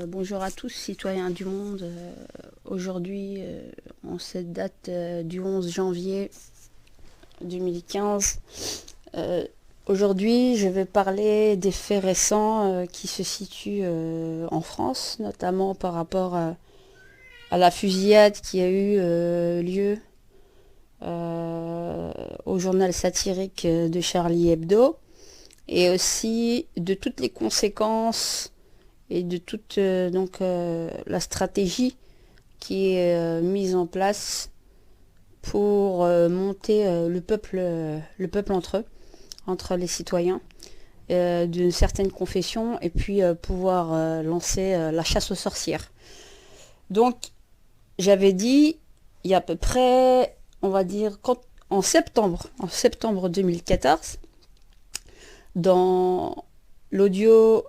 Bonjour à tous, citoyens du monde. Aujourd'hui, en cette date du 11 janvier 2015, aujourd'hui, je vais parler des faits récents qui se situent en France, notamment par rapport à la fusillade qui a eu lieu au journal satirique de Charlie Hebdo, et aussi de toutes les conséquences et de toute la stratégie qui est mise en place pour monter le peuple entre eux, entre les citoyens d'une certaine confession, et puis pouvoir lancer la chasse aux sorcières. Donc, j'avais dit, il y a à peu près, on va dire, en septembre 2014, dans l'audio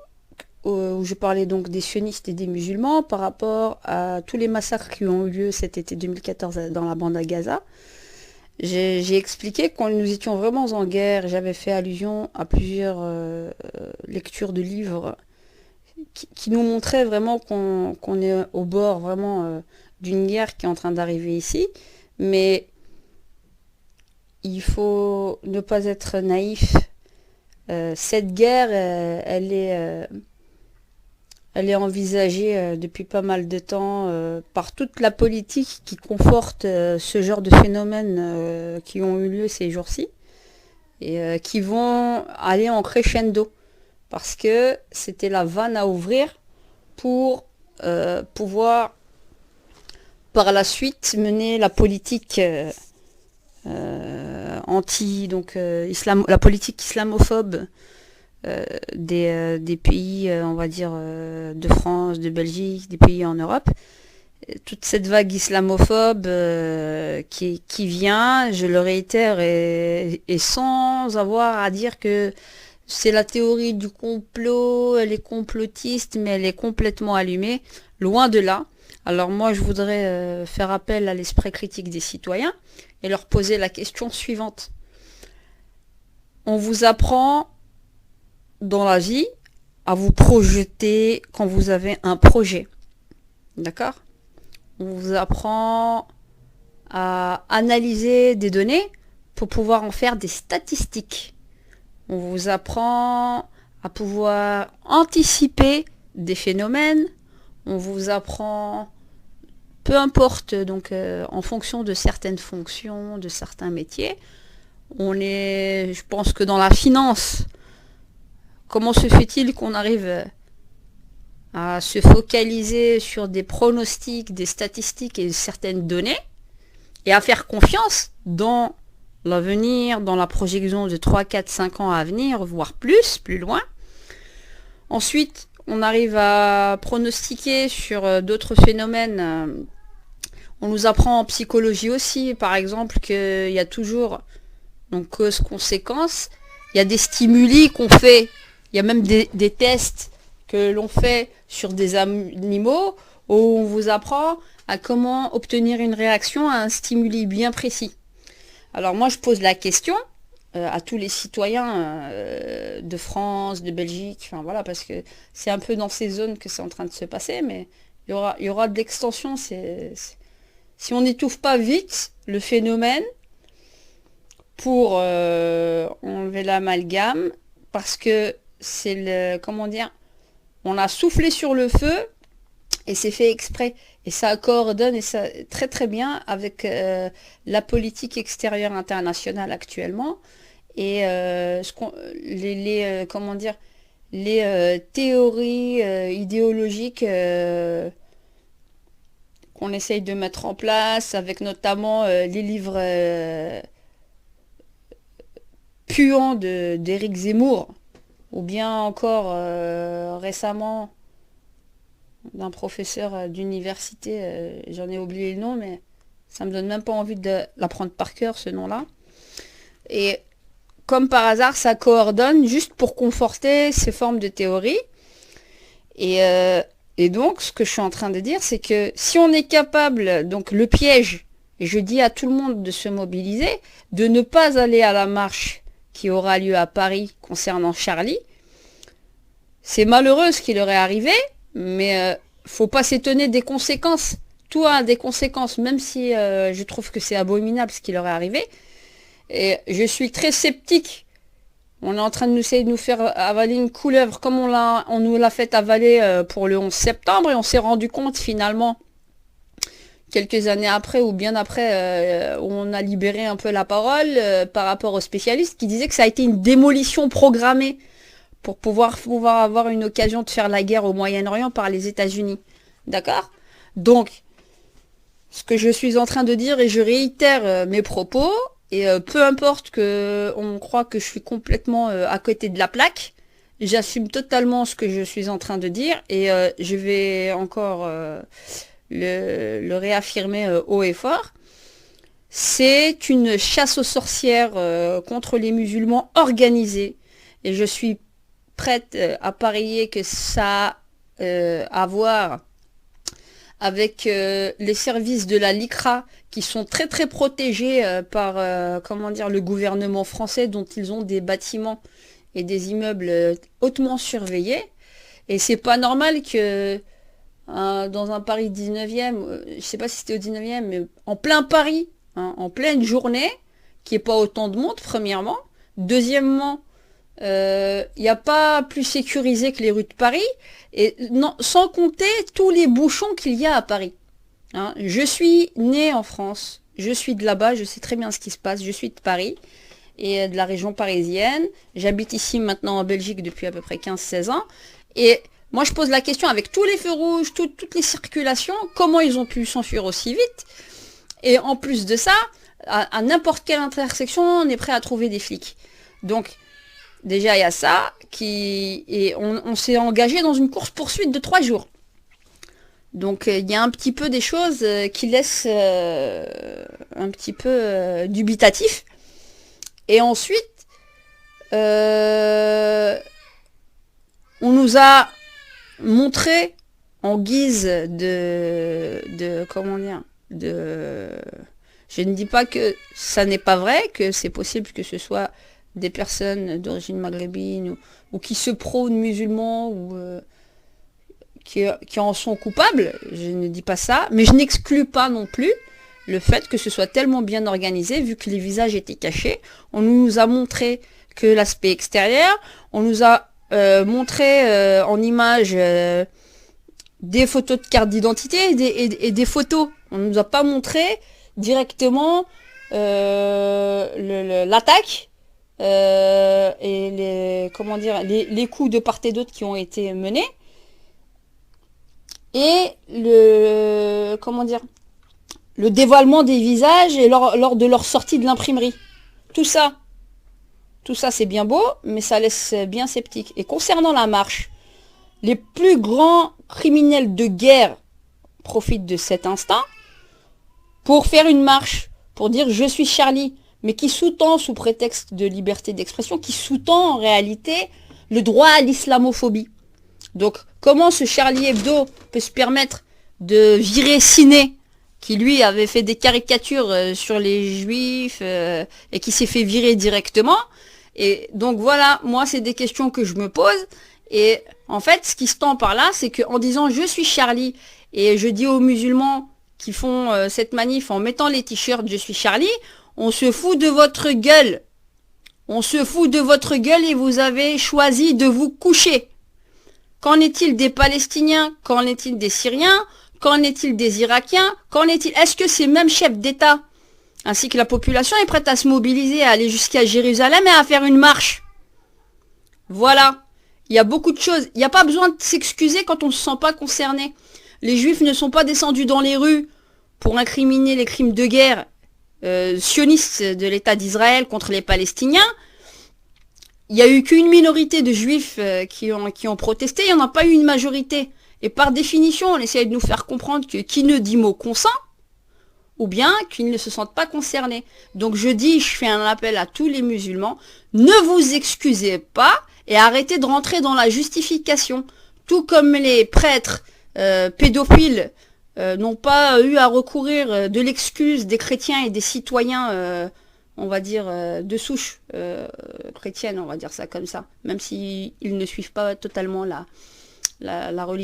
où je parlais donc des sionistes et des musulmans par rapport à tous les massacres qui ont eu lieu cet été 2014 dans la bande à Gaza. J'ai expliqué que nous étions vraiment en guerre. J'avais fait allusion à plusieurs lectures de livres qui nous montraient vraiment qu'on est au bord vraiment d'une guerre qui est en train d'arriver ici. Mais il faut ne pas être naïf. Cette guerre, elle est envisagée depuis pas mal de temps par toute la politique qui conforte ce genre de phénomènes qui ont eu lieu ces jours-ci et qui vont aller en crescendo parce que c'était la vanne à ouvrir pour pouvoir par la suite mener la politique la politique islamophobe des pays, on va dire, de France, de Belgique, des pays en Europe. Toute cette vague islamophobe qui vient, je le réitère, et sans avoir à dire que c'est la théorie du complot, elle est complotiste, mais elle est complètement allumée, loin de là. Alors moi, je voudrais faire appel à l'esprit critique des citoyens et leur poser la question suivante. On vous apprend dans la vie à vous projeter quand vous avez un projet. D'accord ? On vous apprend à analyser des données pour pouvoir en faire des statistiques. On vous apprend à pouvoir anticiper des phénomènes. On vous apprend, peu importe, donc en fonction de certaines fonctions, de certains métiers. Je pense que dans la finance, comment se fait-il qu'on arrive à se focaliser sur des pronostics, des statistiques et certaines données et à faire confiance dans l'avenir, dans la projection de 3, 4, 5 ans à venir, voire plus loin. Ensuite, on arrive à pronostiquer sur d'autres phénomènes. On nous apprend en psychologie aussi, par exemple, qu'il y a toujours donc cause-conséquence. Il y a des stimuli qu'on fait. Il y a même des tests que l'on fait sur des animaux où on vous apprend à comment obtenir une réaction à un stimuli bien précis. Alors moi, je pose la question à tous les citoyens de France, de Belgique, enfin voilà, parce que c'est un peu dans ces zones que c'est en train de se passer, mais il y aura de l'extension. Si on n'étouffe pas vite le phénomène pour enlever l'amalgame, parce que on a soufflé sur le feu et c'est fait exprès. Et ça coordonne et ça très très bien avec la politique extérieure internationale actuellement et les théories idéologiques qu'on essaye de mettre en place, avec notamment les livres puants d'Éric Zemmour, ou bien encore récemment d'un professeur d'université, j'en ai oublié le nom, mais ça me donne même pas envie de l'apprendre par cœur, ce nom-là. Et comme par hasard, ça coordonne juste pour conforter ces formes de théorie. Et donc, ce que je suis en train de dire, c'est que si on est capable, donc le piège, et je dis à tout le monde de se mobiliser, de ne pas aller à la marche qui aura lieu à Paris concernant Charlie, c'est malheureux ce qui leur est arrivé, Mais faut pas s'étonner des conséquences. Tout a des conséquences, même si je trouve que c'est abominable ce qui leur est arrivé. Et je suis très sceptique. On est en train de essayer de nous faire avaler une couleuvre comme on nous l'a fait avaler pour le 11 septembre et on s'est rendu compte finalement, quelques années après ou bien après, où on a libéré un peu la parole par rapport aux spécialistes qui disaient que ça a été une démolition programmée pour pouvoir avoir une occasion de faire la guerre au Moyen-Orient par les États-Unis. D'accord? Donc, ce que je suis en train de dire, et je réitère mes propos, et peu importe que on croit que je suis complètement à côté de la plaque, j'assume totalement ce que je suis en train de dire, et je vais encore le réaffirmer haut et fort. C'est une chasse aux sorcières contre les musulmans organisée, et je suis prête à parier que ça a à voir avec les services de la LICRA qui sont très très protégés par comment dire, le gouvernement français, dont ils ont des bâtiments et des immeubles hautement surveillés. Et c'est pas normal que dans un Paris 19e, je sais pas si c'était au 19e, mais en plein Paris, hein, en pleine journée, qu'il n'y ait pas autant de monde, premièrement. Deuxièmement, il n'y a pas plus sécurisé que les rues de Paris, et non, sans compter tous les bouchons qu'il y a à Paris. Hein, je suis née en France, je suis de là-bas, je sais très bien ce qui se passe, je suis de Paris et de la région parisienne. J'habite ici maintenant en Belgique depuis à peu près 15-16 ans. Et moi je pose la question, avec tous les feux rouges, toutes les circulations, comment ils ont pu s'enfuir aussi vite? Et en plus de ça, à n'importe quelle intersection, on est prêt à trouver des flics. Donc, déjà, il y a ça, et on s'est engagé dans une course-poursuite de 3 jours. Donc, il y a un petit peu des choses qui laissent un petit peu dubitatif. Et ensuite, on nous a montré en guise de comment dire, je ne dis pas que ça n'est pas vrai, que c'est possible que ce soit des personnes d'origine maghrébine ou qui se prônent musulmans ou qui en sont coupables, je ne dis pas ça, mais je n'exclus pas non plus le fait que ce soit tellement bien organisé, vu que les visages étaient cachés. On nous a montré que l'aspect extérieur, on nous a montré en images des photos de carte d'identité et des photos. On ne nous a pas montré directement l'attaque et les coups de part et d'autre qui ont été menés. Et le dévoilement des visages et lors de leur sortie de l'imprimerie. Tout ça c'est bien beau, mais ça laisse bien sceptique. Et concernant la marche, les plus grands criminels de guerre profitent de cet instant pour faire une marche, pour dire je suis Charlie, mais qui sous-tend, sous prétexte de liberté d'expression, qui sous-tend en réalité le droit à l'islamophobie. Donc, comment ce Charlie Hebdo peut se permettre de virer Ciné, qui lui avait fait des caricatures sur les juifs et qui s'est fait virer directement? Et donc voilà, moi c'est des questions que je me pose. Et en fait, ce qui se tend par là, c'est qu'en disant je suis Charlie, et je dis aux musulmans qui font cette manif en mettant les t-shirts je suis Charlie, on se fout de votre gueule. On se fout de votre gueule et vous avez choisi de vous coucher. Qu'en est-il des Palestiniens? Qu'en est-il des Syriens? Qu'en est-il des Irakiens? Qu'en est-il? Est-ce que ces mêmes chefs d'État, ainsi que la population, est prête à se mobiliser, à aller jusqu'à Jérusalem et à faire une marche? Voilà. Il y a beaucoup de choses. Il n'y a pas besoin de s'excuser quand on ne se sent pas concerné. Les Juifs ne sont pas descendus dans les rues pour incriminer les crimes de guerre sionistes de l'État d'Israël contre les Palestiniens. Il n'y a eu qu'une minorité de Juifs qui ont protesté. Il n'y en a pas eu une majorité. Et par définition, on essaie de nous faire comprendre que qui ne dit mot consent, ou bien qu'ils ne se sentent pas concernés. Donc je fais un appel à tous les musulmans, ne vous excusez pas et arrêtez de rentrer dans la justification. Tout comme les prêtres pédophiles n'ont pas eu à recourir de l'excuse des chrétiens et des citoyens, on va dire, de souche chrétienne, on va dire ça comme ça, même s'ils ne suivent pas totalement la religion.